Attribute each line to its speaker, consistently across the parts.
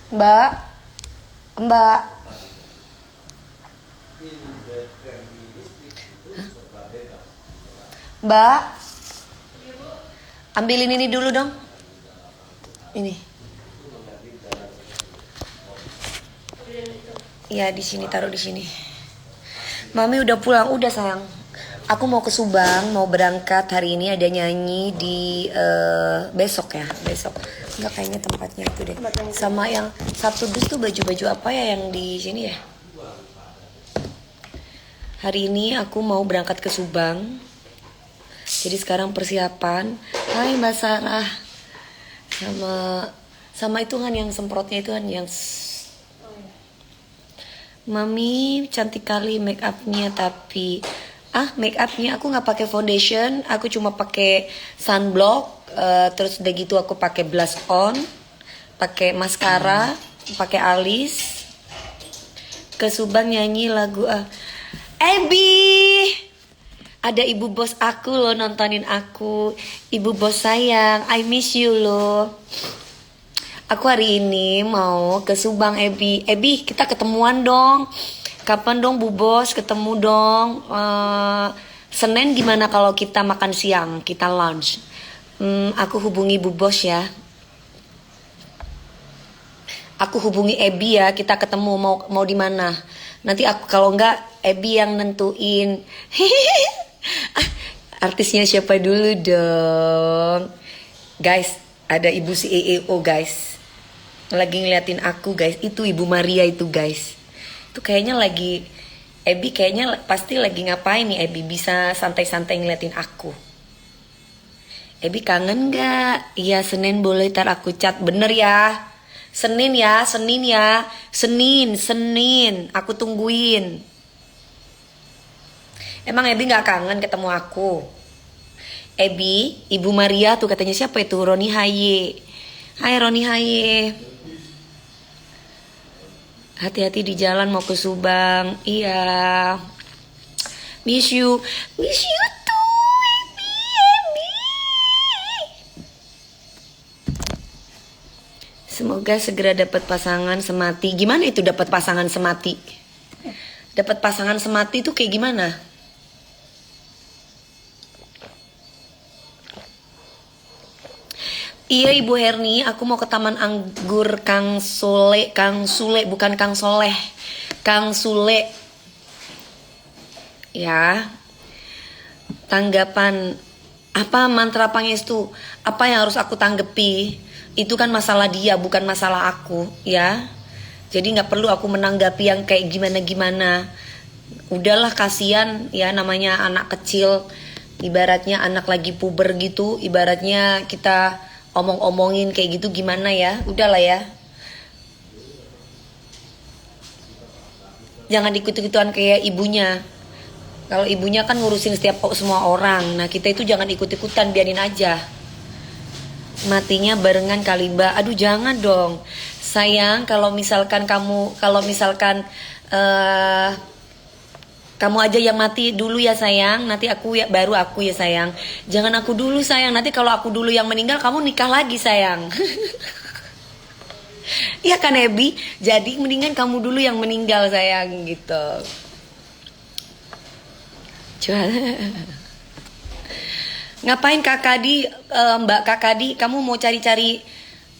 Speaker 1: Mbak, Mbak. Mbak, ambilin ini dulu dong. Ini. Iya, di sini, taruh di sini. Mami udah pulang, udah sayang. Aku mau ke Subang, mau berangkat hari ini, ada nyanyi di besok ya, besok. Enggak, kayaknya tempatnya itu deh. Sama yang Sabtu Dus tuh baju-baju apa ya yang di sini ya? Hari ini aku mau berangkat ke Subang. Jadi sekarang persiapan. Hai Mbak Sarah. Sama itu kan yang semprotnya itu kan yang Mami cantik kali make upnya, tapi make upnya aku nggak pakai foundation, aku cuma pakai sunblock, terus udah gitu aku pakai blush on, pakai maskara, pakai alis. Ke Subang nyanyi lagu Ebi, ada ibu bos aku loh nontonin aku, ibu bos sayang, I miss you loh. Aku hari ini mau ke Subang, Ebi. Ebi, kita ketemuan dong. Kapan dong Bu Bos ketemu dong? Senin gimana kalau kita makan siang, kita lunch? Aku hubungi Bu Bos ya. Aku hubungi Ebi ya, kita ketemu mau di mana? Nanti aku kalau enggak Ebi yang nentuin. Artisnya siapa dulu dong? Guys, ada Ibu CEO guys. Lagi ngeliatin aku guys, itu Ibu Maria itu guys. Itu kayaknya lagi, Ebi kayaknya pasti lagi ngapain nih Ebi, bisa santai-santai ngeliatin aku. Ebi kangen gak? Iya Senin boleh, ntar aku chat, bener ya? Senin ya, Senin ya, Senin, aku tungguin. Emang Ebi gak kangen ketemu aku? Ebi, Ibu Maria tuh katanya siapa itu? Roni Haye. Hai Roni Haye. Hati-hati di jalan mau ke Subang. Iya. Miss you too, Ebi. Semoga segera dapat pasangan semati. Gimana itu dapat pasangan semati? Dapat pasangan semati itu kayak gimana? Iya Ibu Herni, aku mau ke Taman Anggur Kang Sule, bukan Kang Soleh, Kang Sule. Ya, tanggapan apa mantra Pangestu? Apa yang harus aku tanggapi? Itu kan masalah dia, bukan masalah aku, ya. Jadi nggak perlu aku menanggapi yang kayak gimana-gimana. Udahlah kasihan, ya namanya anak kecil, ibaratnya anak lagi puber gitu, ibaratnya kita omong-omongin kayak gitu gimana ya, udahlah ya, jangan ikut-ikutan kayak ibunya. Kalau ibunya kan ngurusin setiap semua orang, nah kita itu jangan ikut-ikutan, biarin aja matinya barengan kali Mbak. Aduh jangan dong sayang, kalau misalkan kamu aja yang mati dulu ya sayang, nanti aku ya, baru aku ya sayang. Jangan aku dulu sayang, nanti kalau aku dulu yang meninggal kamu nikah lagi sayang. Iya kan Ebi? Jadi mendingan kamu dulu yang meninggal sayang gitu. Coba. Ngapain Kakadi, Mbak Kakadi, kamu mau cari-cari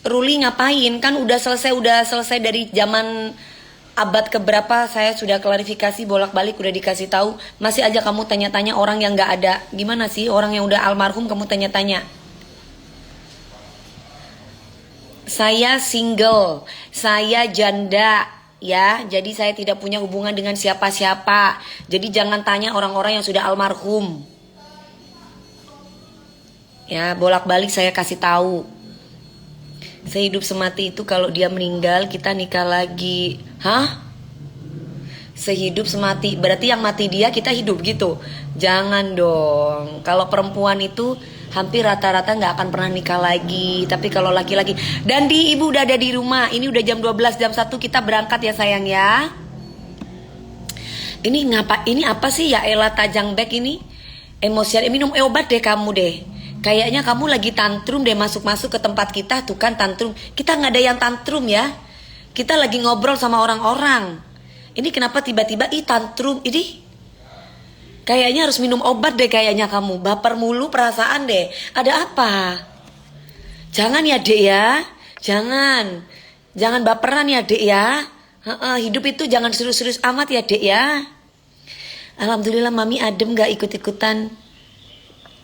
Speaker 1: Ruli ngapain? Kan udah selesai dari zaman abad keberapa, saya sudah klarifikasi bolak-balik, udah dikasih tahu, masih aja kamu tanya-tanya orang yang nggak ada. Gimana sih orang yang udah almarhum kamu tanya-tanya? Saya single, saya janda, ya. Jadi saya tidak punya hubungan dengan siapa-siapa. Jadi jangan tanya orang-orang yang sudah almarhum. Ya, bolak-balik saya kasih tahu. Sehidup semati itu kalau dia meninggal kita nikah lagi. Hah? Sehidup semati, berarti yang mati dia kita hidup gitu? Jangan dong. Kalau perempuan itu hampir rata-rata gak akan pernah nikah lagi. Tapi kalau laki-laki, dan ibu udah ada di rumah. Ini udah jam 12, jam 1 kita berangkat ya sayang ya. Ini apa sih ya Ella Tajang Bek ini? Emosian, minum obat deh kamu deh. Kayaknya kamu lagi tantrum deh, masuk-masuk ke tempat kita tuh kan tantrum. Kita nggak ada yang tantrum ya. Kita lagi ngobrol sama orang-orang. Ini kenapa tiba-tiba tantrum? Ini kayaknya harus minum obat deh kayaknya kamu. Baper mulu perasaan deh. Ada apa? Jangan ya dek ya. Jangan. Jangan baperan ya dek ya. Hidup itu jangan serius-serius amat ya dek ya. Alhamdulillah mami adem gak ikut-ikutan.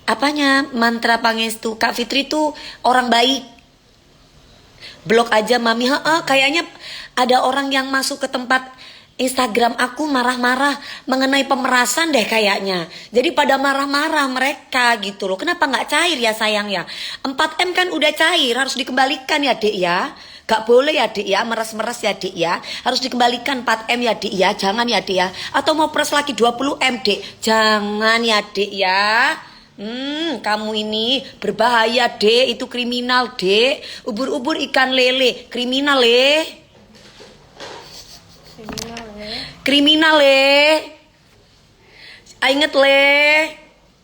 Speaker 1: Apanya? Mantra pangestu. Kak Fitri tuh orang baik. Blok aja mami. Kayaknya ada orang yang masuk ke tempat Instagram aku marah-marah mengenai pemerasan deh kayaknya. Jadi pada marah-marah mereka gitu loh. Kenapa nggak cair ya sayang ya? 4M kan udah cair, harus dikembalikan ya dek ya. Gak boleh ya dek ya, meres-meres ya dek ya. Harus dikembalikan 4M ya dek ya. Jangan ya dek ya. Atau mau peres lagi 20M dek. Jangan ya dek ya. Kamu ini berbahaya dek. Itu kriminal dek. Ubur-ubur ikan lele. Kriminal Kriminal inget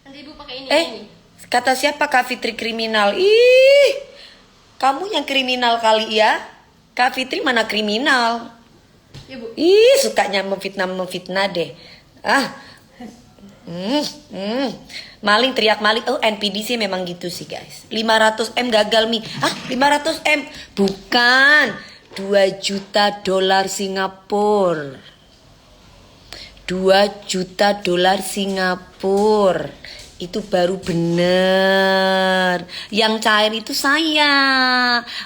Speaker 2: Nanti ibu pakai ini.
Speaker 1: Kata siapa Kak Fitri kriminal? Ih, kamu yang kriminal kali ya. Kak Fitri mana kriminal?
Speaker 2: Ya, Bu.
Speaker 1: Ih, sukanya memfitnah deh. Maling teriak maling. NPD sih memang gitu sih guys. 500M gagal mi. 500M bukan 2 juta dolar Singapura. 2 juta dolar Singapura. Itu baru bener. Yang cair itu saya.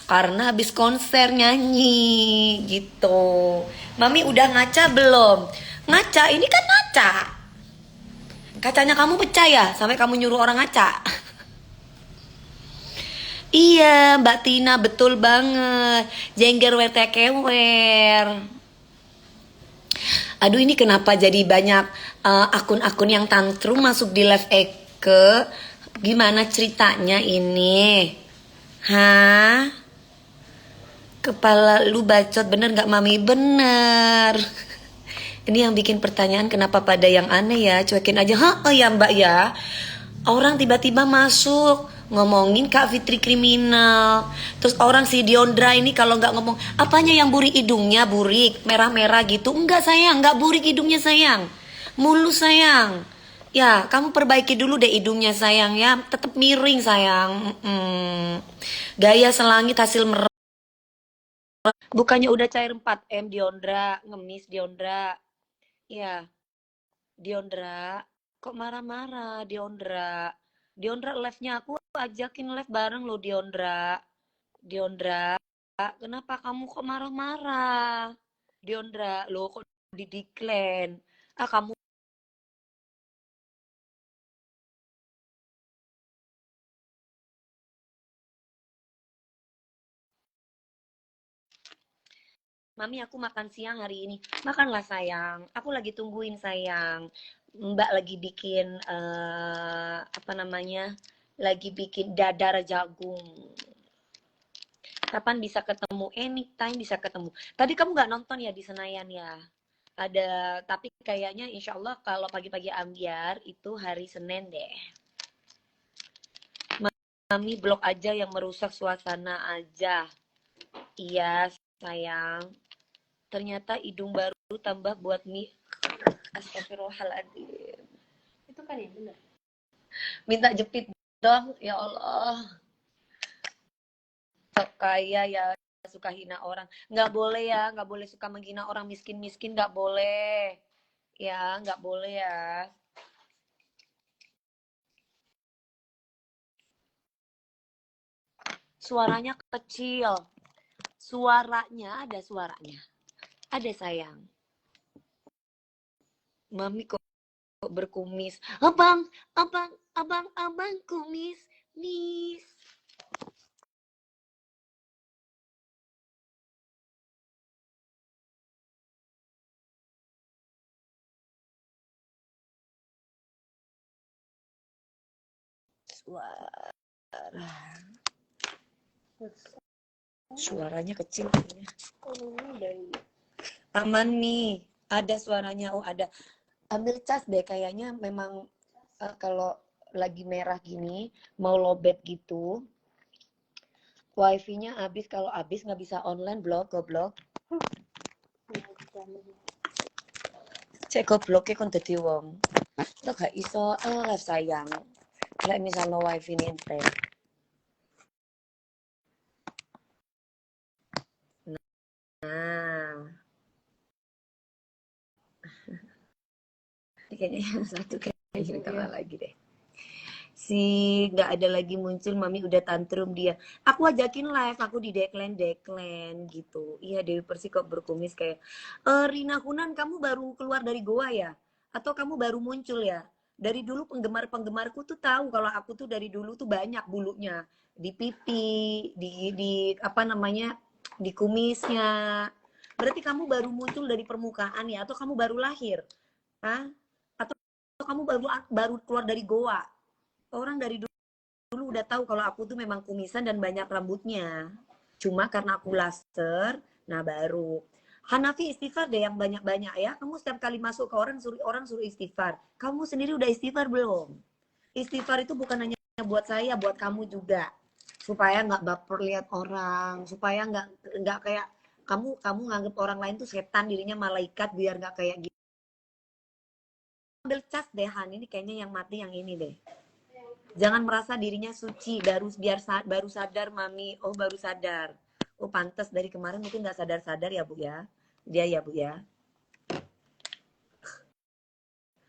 Speaker 1: Karena habis konser nyanyi gitu. Mami udah ngaca belum? Ngaca, ini kan ngaca. Kacanya kamu pecah ya? Sampai kamu nyuruh orang ngaca. Iya Mbak Tina, betul banget. Jengger wetekewer. Aduh ini kenapa jadi banyak akun-akun yang tantrum masuk di live Eke. Gimana ceritanya ini? Hah? Kepala lu bacot bener gak mami? Bener. Ini yang bikin pertanyaan kenapa pada yang aneh ya. Cuekin aja. Ya mbak ya. Orang tiba-tiba masuk ngomongin Kak Fitri kriminal. Terus orang si Diondra ini kalau nggak ngomong apanya yang burik hidungnya, burik merah-merah gitu. Enggak sayang, nggak burik hidungnya sayang. Mulus sayang. Ya kamu perbaiki dulu deh hidungnya sayang ya. Tetap miring sayang. Gaya selangit hasil merah. Bukannya udah cair 4M Diondra, ngemis Diondra. Ya Diondra, kok marah-marah Diondra? Diondra live-nya aku ajakin live bareng lo Diondra. Diondra, kenapa kamu kok marah-marah? Diondra, lo kok di decline? Kamu Mami aku makan siang hari ini. Makanlah sayang. Aku lagi tungguin sayang. Mbak lagi bikin apa namanya? Lagi bikin dadar jagung. Kapan bisa ketemu? Anytime bisa ketemu. Tadi kamu nggak nonton ya di Senayan ya? Ada, tapi kayaknya insya Allah kalau pagi-pagi ambiar itu hari Senin deh. Mami blok aja yang merusak suasana aja. Iya sayang. Ternyata hidung baru tambah buat mie. Astagfirullahaladzim.
Speaker 2: Itu kan ya benar.
Speaker 1: Minta jepit dong, ya Allah. Kaya ya suka hina orang. Nggak boleh ya, nggak boleh suka menghina orang miskin-miskin, nggak boleh. Ya, nggak boleh ya. Suaranya kecil. Suaranya ada suaranya. Ada sayang. Mami kok berkumis. Abang kumis. Miss. Suaranya kecil. Aman nih. Ada suaranya. Oh ada. Ambil cas deh kayaknya memang kalau lagi merah gini mau lobet gitu wifi-nya habis, kalau habis nggak bisa online blok goblok. Cek gobloknya kon dadi wong. Lo gak iso sayang. Lek misalnya wifi ini ente. Nah, ini kayaknya yang satu kayaknya kalah lagi deh. Si nggak ada lagi muncul, mami udah tantrum dia. Aku ajakin live, aku di deklen gitu. Iya Dewi Persik kok berkumis kayak Rina Kunan, kamu baru keluar dari goa ya? Atau kamu baru muncul ya? Dari dulu penggemar-penggemarku tuh tahu kalau aku tuh dari dulu tuh banyak bulunya di pipi, di apa namanya, di kumisnya. Berarti kamu baru muncul dari permukaan ya? Atau kamu baru lahir? Hah? Atau kamu baru baru keluar dari goa? Orang dari dulu udah tahu kalau aku tuh memang kumisan dan banyak rambutnya. Cuma karena aku laser, nah baru. Hanafi istighfar deh yang banyak-banyak ya. Kamu setiap kali masuk ke orang suruh istighfar. Kamu sendiri udah istighfar belum? Istighfar itu bukan hanya buat saya, buat kamu juga. Supaya nggak baper lihat orang, supaya nggak kayak kamu nganggap orang lain tuh setan, dirinya malaikat, biar nggak kayak gitu. Ambil cas deh Han, ini kayaknya yang mati yang ini deh. Jangan merasa dirinya suci baru sadar mami. Oh baru sadar. Oh pantas dari kemarin mungkin nggak sadar-sadar ya bu ya. Dia ya bu ya.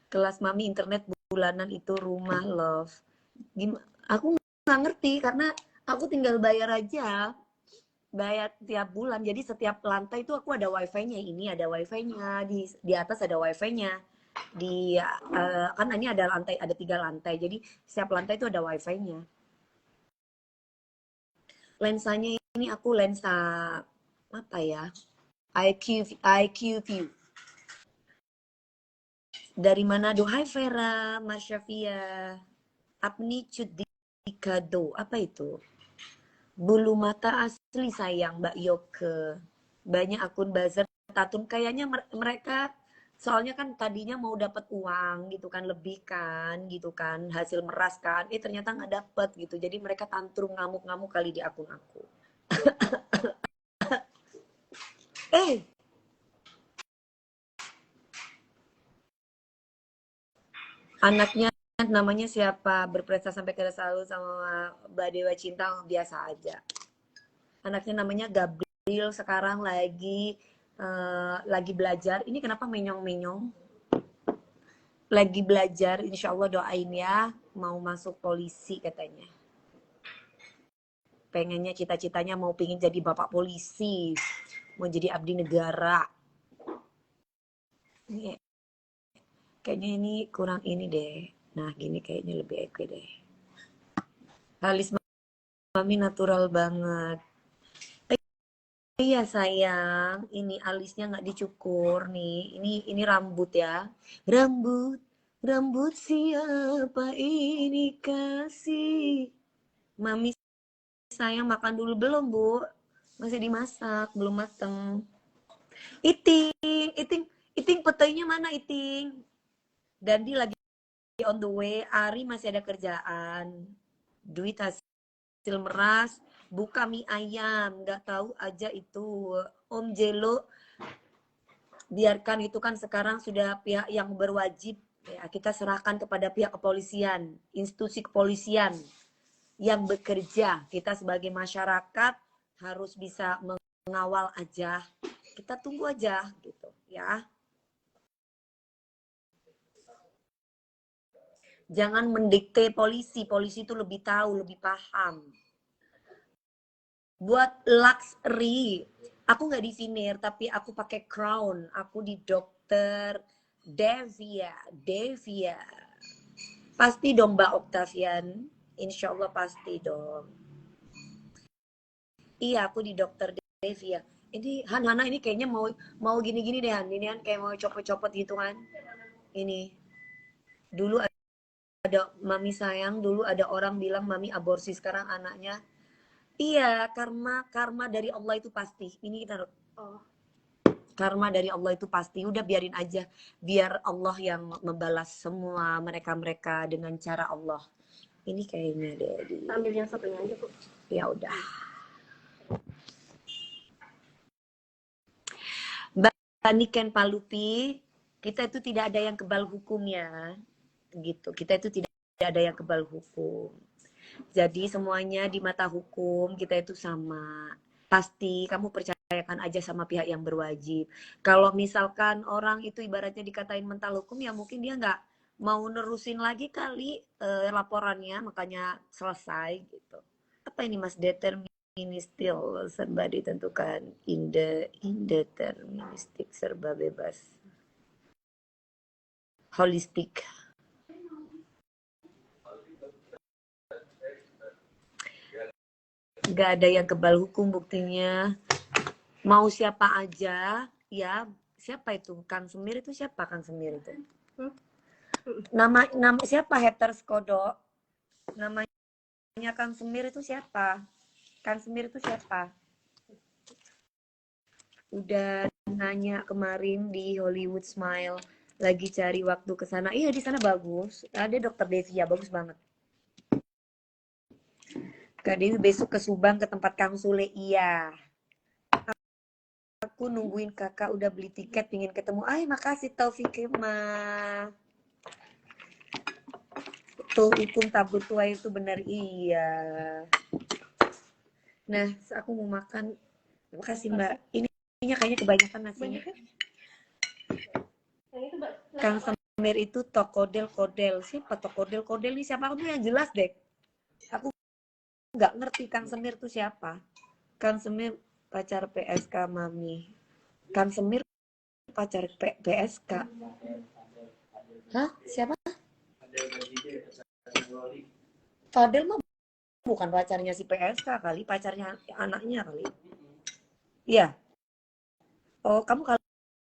Speaker 1: Kelas mami internet bulanan itu rumah love. Aku nggak ngerti karena aku tinggal bayar aja. Bayar tiap bulan. Jadi setiap lantai itu aku ada wifi-nya. Ini ada wifi-nya. Di atas ada wifi-nya. Kan ini ada lantai, ada 3 lantai. Jadi setiap lantai itu ada wifi-nya. Lensanya ini aku lensa apa ya? IQ view. Dari Manado. Hai Vera, Marshavia. Apnitude Dikado. Apa itu? Bulu mata asli sayang Mbak Yoke. Banyak akun buzzer tatun. Kayaknya mereka soalnya kan tadinya mau dapat uang gitu kan, lebih kan gitu kan, hasil meras kan. Ternyata nggak dapet gitu. Jadi mereka tantrum ngamuk-ngamuk kali di akun aku. Anaknya namanya siapa? Berprestasi sampai ke selalu sama Mbak Dewa Cinta biasa aja. Anaknya namanya Gabriel, sekarang lagi belajar. Ini kenapa menyong-menyong? Lagi belajar, insya Allah doain ya. Mau masuk polisi katanya. Pengennya cita-citanya mau pingin jadi bapak polisi. Mau jadi abdi negara. Ini, kayaknya ini kurang ini deh. Nah gini kayaknya lebih oke deh. Alis mami natural banget. Iya sayang, ini alisnya nggak dicukur nih. Ini rambut ya. Rambut, rambut siapa ini kasih? Mami sayang makan dulu belum bu? Masih dimasak, belum mateng. Iting, Iting, Iting petainya mana Iting? Dandi lagi on the way. Ari masih ada kerjaan. Duit hasil meras, buka mie ayam, nggak tahu aja itu. Om Jelo, biarkan itu kan sekarang sudah pihak yang berwajib ya, kita serahkan kepada pihak kepolisian, institusi kepolisian yang bekerja. Kita sebagai masyarakat harus bisa mengawal aja. Kita tunggu aja gitu ya. Jangan mendikte polisi. Polisi itu lebih tahu, lebih paham. Buat luxury, aku nggak di Vinir, tapi aku pakai crown. Aku di dokter Devia. Pasti dong Mbak Octavian. Insya Allah pasti dong. Iya, aku di dokter Devia. Ini Hana ini kayaknya mau gini-gini deh Han. Ini kan kayak mau copot-copot gitu kan. Ini. Dulu ada mami sayang, dulu ada orang bilang mami aborsi, sekarang anaknya. Iya, karma dari Allah itu pasti. Ini kita karma dari Allah itu pasti. Udah biarin aja. Biar Allah yang membalas semua mereka-mereka dengan cara Allah. Ini kayaknya deh.
Speaker 2: Ambil yang satunya aja bu.
Speaker 1: Ya udah. Niken Palupi, kita itu tidak ada yang kebal hukumnya, gitu. Kita itu tidak ada yang kebal hukum. Jadi semuanya di mata hukum kita itu sama. Pasti kamu percayakan aja sama pihak yang berwajib. Kalau misalkan orang itu ibaratnya dikatain mental hukum, ya mungkin dia nggak mau nerusin lagi kali laporannya, makanya selesai gitu. Apa ini Mas, deterministik serba ditentukan, indeterministik serba bebas, holistik. Nggak ada yang kebal hukum buktinya. Mau siapa aja, ya siapa itu? Kang Semir itu siapa? Kang Semir itu? Nama siapa haters kodok? Namanya Kang Semir itu siapa? Kang Semir itu siapa? Udah nanya kemarin di Hollywood Smile, lagi cari waktu ke sana. Iya, di sana bagus. Ada Dokter Devia, bagus banget. Kak Dewi besok ke Subang ke tempat Kang Sule. Iya. Aku nungguin kakak udah beli tiket pingin ketemu. Ay, makasih Taufik mah. Tuh hukum tabur tua itu benar, iya. Nah, aku mau makan. Makasih Mbak. Ininya kayaknya kebanyakan nasinya. Kang Semir itu tokodel-kodel. Siapa tokodel-kodel ini siapa? Kamu yang jelas deh. Aku nggak ngerti Kang Semir itu siapa. Kang Semir pacar PSK Mami. Kang Semir pacar PSK. Hah? Siapa? Fadel mah bukan pacarnya si PSK kali, pacarnya anaknya kali. Iya. Oh,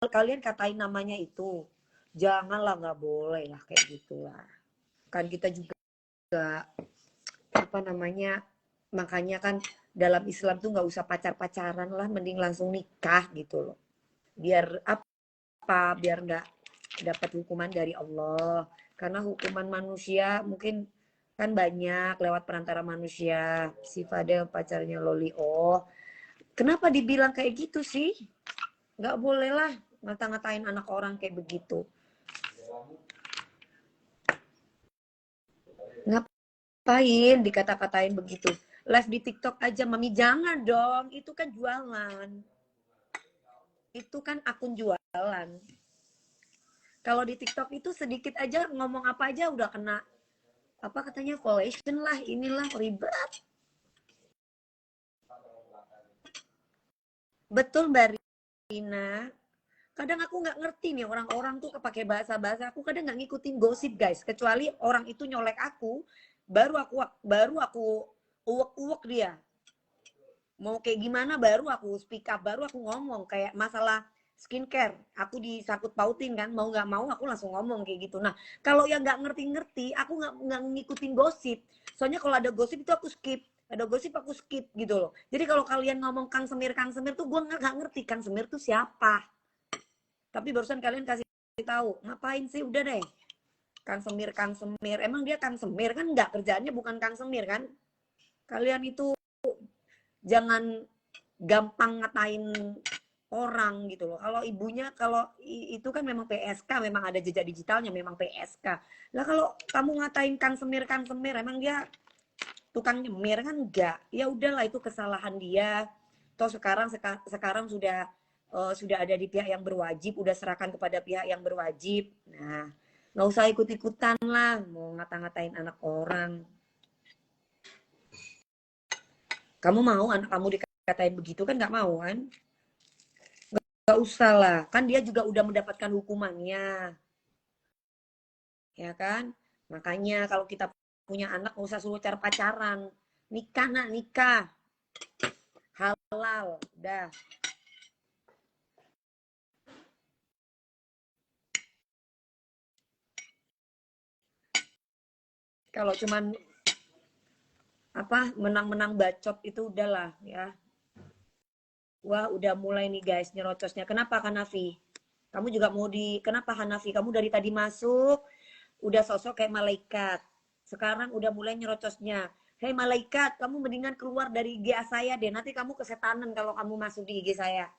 Speaker 1: kalian katain namanya itu. Janganlah, nggak boleh lah kayak gitulah. Kan kita juga apa namanya, makanya kan dalam Islam tuh nggak usah pacar-pacaran lah, mending langsung nikah gitu loh. Biar apa? Biar nggak dapat hukuman dari Allah. Karena hukuman manusia mungkin kan banyak lewat perantara manusia. Si Fadel pacarnya Loli. Oh, kenapa dibilang kayak gitu sih? Nggak boleh lah ngata-ngatain anak orang kayak begitu. Ngapain dikata-katain begitu? Live di TikTok aja, Mami. Jangan dong, itu kan jualan. Itu kan akun jualan. Kalau di TikTok itu sedikit aja ngomong apa aja udah kena apa katanya violation lah, inilah ribet. Betul Mbak Rina. Kadang aku nggak ngerti nih orang-orang tuh pakai bahasa-bahasa. Aku kadang nggak ngikutin gosip guys. Kecuali orang itu nyolek aku, baru aku uwek-uwek dia. Mau kayak gimana baru aku speak up, baru aku ngomong kayak masalah skincare. Aku disangkut pautin kan, mau nggak mau aku langsung ngomong kayak gitu. Nah, kalau yang nggak ngerti-ngerti, aku nggak ngikutin gosip. Soalnya kalau ada gosip itu aku skip. Ada gosip aku skip gitu loh. Jadi kalau kalian ngomong Kang Semir tuh gue nggak ngerti Kang Semir tuh siapa. Tapi barusan kalian kasih tahu, ngapain sih? Udah deh. Kang Semir. Emang dia Kang Semir kan nggak, kerjaannya bukan Kang Semir kan? Kalian itu jangan gampang ngatain orang gitu loh. Kalau ibunya, kalau itu kan memang PSK, memang ada jejak digitalnya, memang PSK. Lah kalau kamu ngatain Kang Semir, emang dia tukang nyemir kan enggak? Ya udahlah, itu kesalahan dia. Toh sekarang sudah ada di pihak yang berwajib, udah serahkan kepada pihak yang berwajib. Nah, nggak usah ikut-ikutan lah, mau ngata-ngatain anak orang. Kamu mau anak kamu dikatain begitu kan? Nggak mau kan? Nggak usah lah, kan dia juga udah mendapatkan hukumannya, ya kan? Makanya kalau kita punya anak nggak usah suruh cara pacaran, nikah nak nikah, halal, dah. Kalau cuman apa menang-menang bacot itu udahlah ya. Wah, udah mulai nih guys nyerocosnya. Kenapa Hanafi? Kamu juga mau kenapa Hanafi? Kamu dari tadi masuk udah sosok kayak malaikat. Sekarang udah mulai nyerocosnya. Hei malaikat, kamu mendingan keluar dari IG saya deh. Nanti kamu kesetanan kalau kamu masuk di IG saya.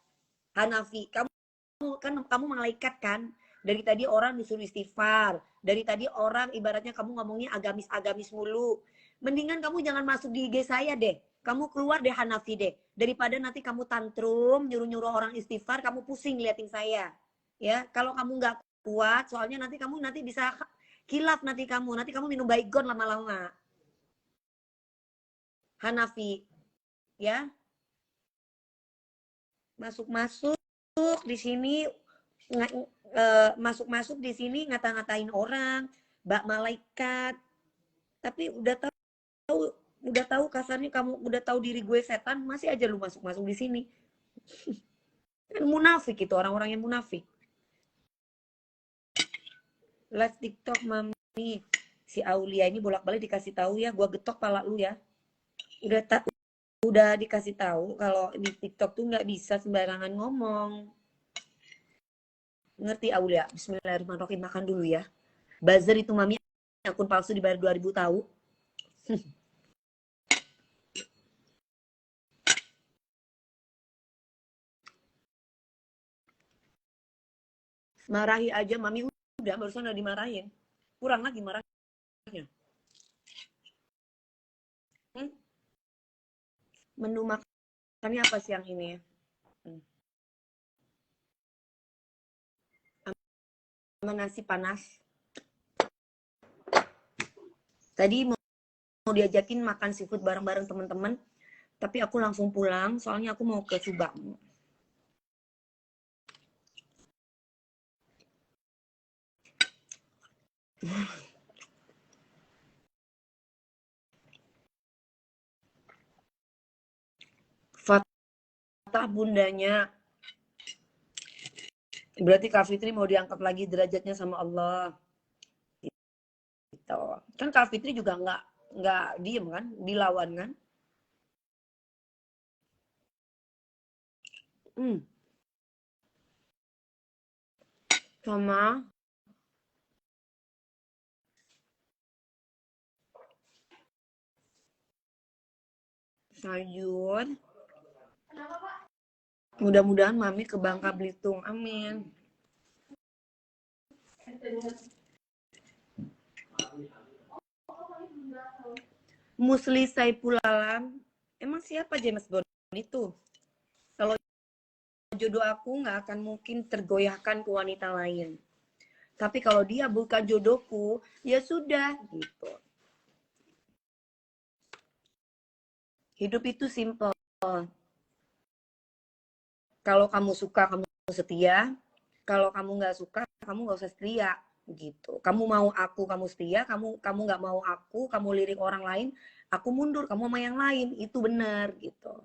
Speaker 1: Hanafi, kamu kamu malaikat kan? Dari tadi orang disuruh istighfar, dari tadi orang ibaratnya kamu ngomongnya agamis-agamis mulu. Mendingan kamu jangan masuk di IG saya deh. Kamu keluar deh Hanafi deh. Daripada nanti kamu tantrum, nyuruh-nyuruh orang istighfar, kamu pusing liatin saya. Ya, kalau kamu nggak kuat, soalnya nanti kamu nanti bisa kilaf nanti kamu minum baygon lama-lama. Hanafi, ya. Masuk-masuk di sini masuk-masuk di sini ngata-ngatain orang, bak malaikat. Tapi udah tahu kasarnya kamu udah tahu diri gue setan, masih aja lu masuk-masuk di sini. Kan munafik itu orang-orang yang munafik. Live TikTok mami. Si Aulia ini bolak-balik dikasih tahu ya, gua getok pala lu ya. Udah dikasih tahu kalau di TikTok tuh nggak bisa sembarangan ngomong. Ngerti Aulia? Bismillahirrahmanirrahim, makan dulu ya. Buzzer itu mami akun palsu dibayar 2.000 tahu. Marahi aja mami udah barusan udah dimarahin. Kurang lagi marahnya. Menu makannya apa siang ini? Sama nasi panas. Tadi mau diajakin makan seafood bareng-bareng teman-teman, tapi aku langsung pulang soalnya aku mau ke Subang. Fatah bundanya. Berarti Kak Fitri mau diangkat lagi derajatnya sama Allah. Gitu. Kan Kak Fitri juga nggak diem kan, dilawan kan. Sama sayur. Mudah-mudahan mami ke Bangka Belitung. Amin. Musli Saipul Alam. Emang siapa James Bond itu? Kalau jodoh aku nggak akan mungkin tergoyahkan ke wanita lain. Tapi kalau dia bukan jodohku, ya sudah gitu. Hidup itu simple. Kalau kamu suka, kamu setia. Kalau kamu nggak suka, kamu nggak usah setia gitu. Kamu mau aku, kamu setia. Kamu nggak mau aku, kamu lirik orang lain. Aku mundur, kamu sama yang lain. Itu benar gitu.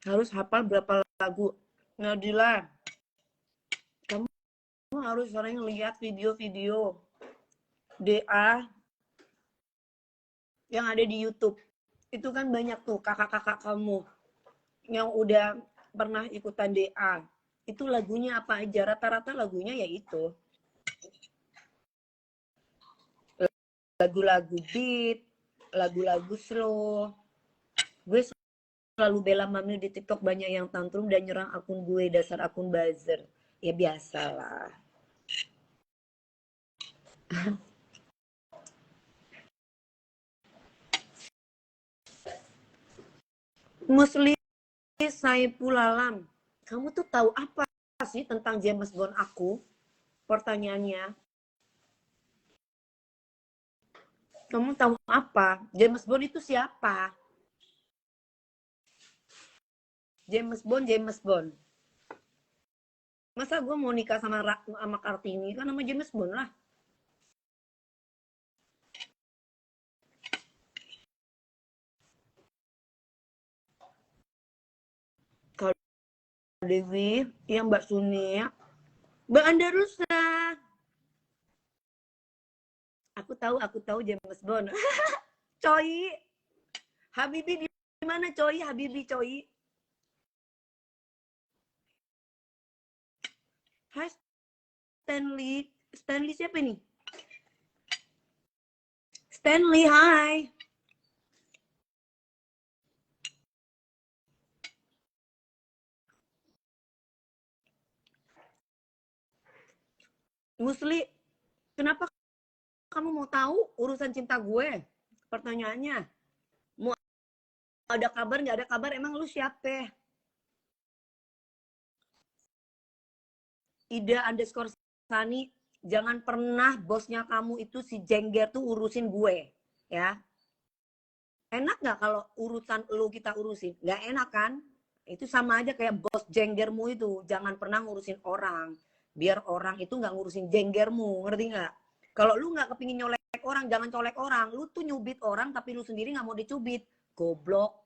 Speaker 1: Harus hafal berapa lagu. Nadila, kamu harus sering lihat video-video DA yang ada di YouTube. Itu kan banyak tuh kakak-kakak kamu yang udah pernah ikutan DA. Itu lagunya apa aja? Rata-rata lagunya ya itu. Lagu-lagu beat, lagu-lagu slow. Gue selalu bela mami di TikTok banyak yang tantrum dan nyerang akun gue, dasar akun buzzer. Ya biasalah. Musli Saipul Alam. Kamu tuh tahu apa sih tentang James Bond aku? Pertanyaannya. Kamu tahu apa? James Bond itu siapa? James Bond. Masa gue mau nikah sama Kartini? Kan nama James Bond lah. Kalau Dewi, yang Mbak Suni, Mbak Andarusa. Aku tahu James Bond. Coy. Habibi di mana Coy? Habibi Coy. Hai Stanley. Stanley siapa nih? Stanley, hai.
Speaker 3: Musli, kenapa kamu mau tahu urusan cinta gue? Pertanyaannya, mau ada kabar nggak ada kabar? Emang lu siapa? Ida_Sani, jangan pernah bosnya kamu itu si Jengger tuh urusin gue, ya. Enak nggak kalau urusan lu kita urusin? Nggak enak kan? Itu sama aja kayak bos Jenggermu itu. Jangan pernah ngurusin orang. Biar orang itu nggak ngurusin Jenggermu, ngerti nggak? Kalau lu nggak kepingin nyolek orang, jangan colek orang. Lu tuh nyubit orang, tapi lu sendiri nggak mau dicubit. Goblok.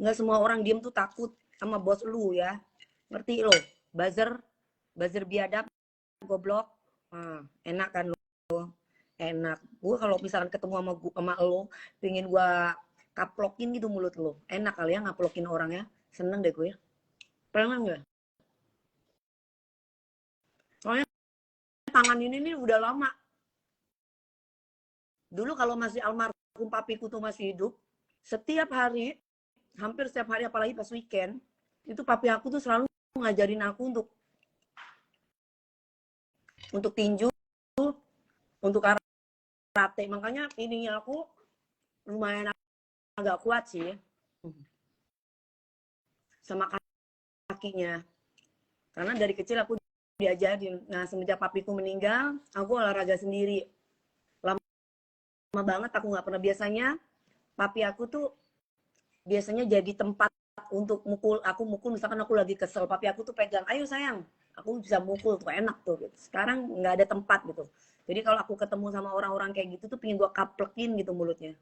Speaker 3: Nggak semua orang diem tuh takut sama bos lu ya. Ngerti lo? Buzzer, buzzer biadab, goblok. Enak kan lo? Enak. Gue kalau misalkan ketemu sama lo, pengen gue kaplokin gitu mulut lo. Enak kali ya ngaplokin orang ya. Seneng deh gue. Pengen gak? Soalnya tangan ini nih udah lama. Dulu kalau masih almarhum papiku tuh masih hidup, setiap hari, hampir setiap hari apalagi pas weekend, itu papi aku tuh selalu ngajarin aku untuk tinju, untuk karate. Makanya ininya aku lumayan agak kuat sih sama kakinya. Karena dari kecil aku diajarin. Nah, semenjak papiku meninggal, aku olahraga sendiri. Lama banget aku nggak pernah. Biasanya papi aku tuh biasanya jadi tempat untuk mukul. Aku mukul misalkan aku lagi kesel, papi aku tuh pegang, ayo sayang, aku bisa mukul tuh enak tuh gitu. Sekarang nggak ada tempat gitu. Jadi kalau aku ketemu sama orang-orang kayak gitu tuh pengen gua kaplekin gitu mulutnya.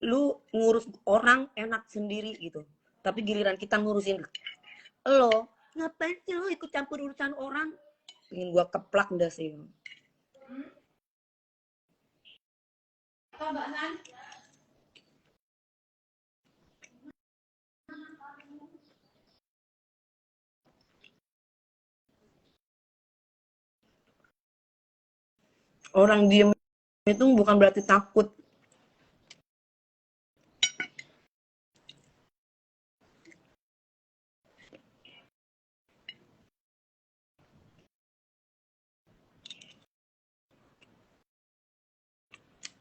Speaker 3: Lu ngurus orang enak sendiri gitu. Tapi giliran kita ngurusin lo, ngapain sih lo ikut campur urusan orang? Pengen gua keplak dah sih. Orang diem itu bukan berarti takut.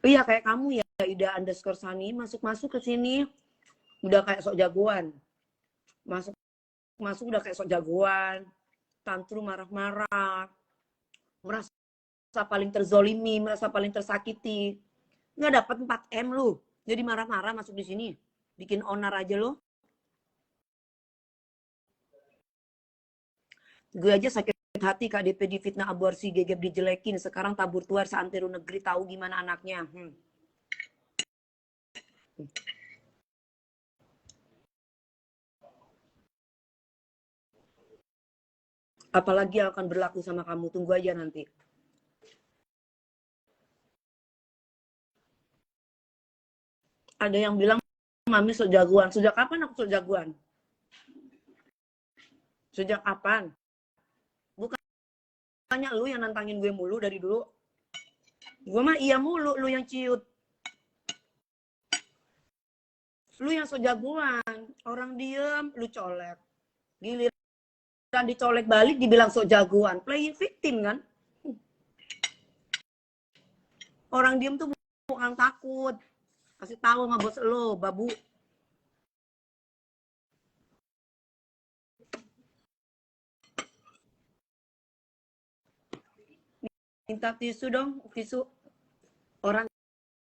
Speaker 3: Iya kayak kamu ya, Ida_Sani masuk-masuk ke sini udah kayak sok jagoan. Masuk-masuk udah kayak sok jagoan. Tantrum marah-marah. Merasa paling terzolimi, merasa paling tersakiti. Nggak dapat 4M lu. Jadi marah-marah masuk di sini. Bikin onar aja lo. Gue aja sakit hati KDP difitnah aborsi, gegep dijelekin. Sekarang tabur tuar seantero negeri tahu gimana anaknya. Apalagi yang akan berlaku sama kamu. Tunggu aja nanti. Ada yang bilang mami sok jagoan. Sejak kapan aku sok jagoan? Sejak kapan? Bukannya lu yang nantangin gue mulu dari dulu. Gue mah iya mulu, lu yang ciut. Lu yang sok jagoan. Orang diem, lu colek. Giliran dicolek balik dibilang sok jagoan. Playing victim kan? Orang diem tuh bukan takut. Kasih tahu sama bos lo, babu. Minta tisu dong, tisu. Orang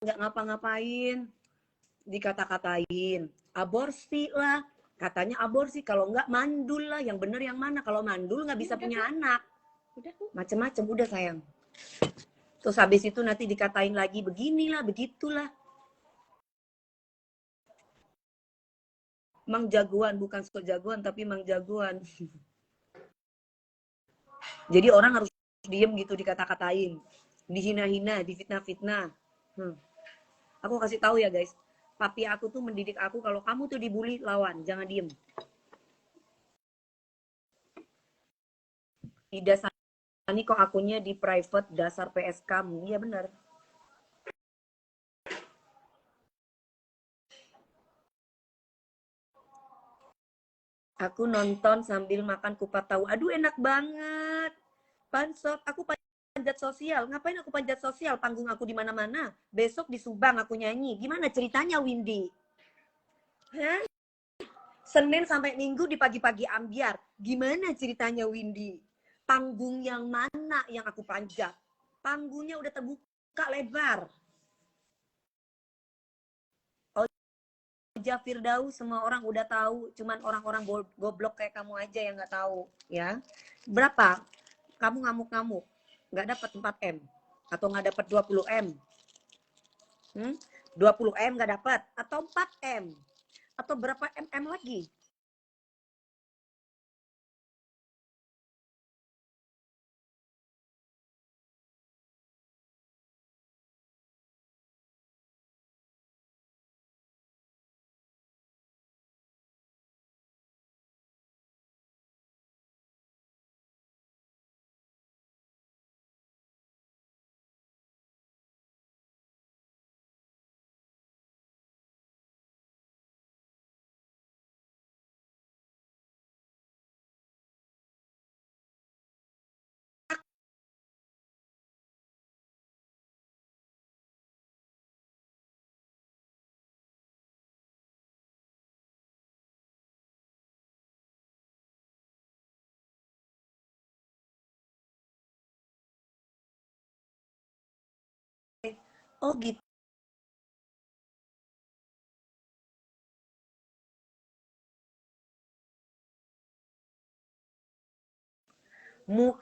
Speaker 3: nggak ngapa-ngapain, dikata-katain. Aborsi lah. Katanya aborsi, kalau nggak mandul lah. Yang bener yang mana? Kalau mandul nggak bisa punya anak. Macem-macem, udah sayang. Terus habis itu nanti dikatain lagi beginilah, begitulah. Mang jagoan, bukan sok jagoan, tapi mang jagoan. Jadi orang harus diem gitu dikata-katain. Dihina-hina, difitnah-fitnah. Aku kasih tahu ya guys. Papi aku tuh mendidik aku kalau kamu tuh dibully, lawan. Jangan diem. Ida Sani kok akunnya di private, dasar PS kamu. Iya bener. Aku nonton sambil makan kupat tahu. Aduh enak banget. Pansot, aku panjat sosial. Ngapain aku panjat sosial? Panggung aku di mana-mana. Besok di Subang aku nyanyi. Gimana ceritanya, Windy? Hah? Senin sampai Minggu di pagi-pagi ambiar. Gimana ceritanya, Windy? Panggung yang mana yang aku panjat? Panggungnya udah terbuka lebar. Oja Firdaus semua orang udah tahu, cuman orang-orang goblok kayak kamu aja yang nggak tahu, ya. Berapa? Kamu ngamuk-ngamuk, nggak dapat 4 M atau nggak dapat 20 M? 20 M nggak dapat atau 4 M atau berapa MM lagi? Oh gitu. Muka